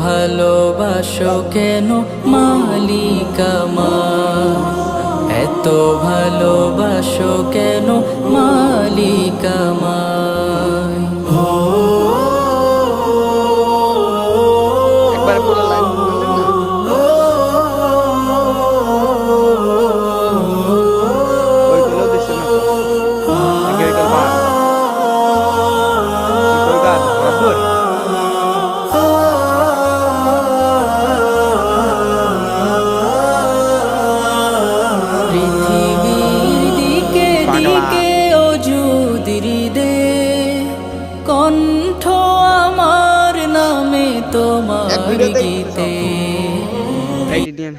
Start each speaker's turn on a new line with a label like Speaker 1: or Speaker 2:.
Speaker 1: ভালোবাসো কেন মালিক আমার, এত ভালোবাসো কেন মালিক আমার।
Speaker 2: একবার পুরো লাইন বললেন না। ওইগুলো দিছে না তো, আগে ওইগুলো বাদ। ওই গান রাসূল
Speaker 1: পৃথিবীর দিকে
Speaker 2: পাগলা।
Speaker 1: দিকে অযুদির দে, কণ্ঠ আমার নামে
Speaker 2: এক
Speaker 1: তোমার
Speaker 2: ভিডিওতেই
Speaker 1: গীতে।
Speaker 2: এইটি নিয়ে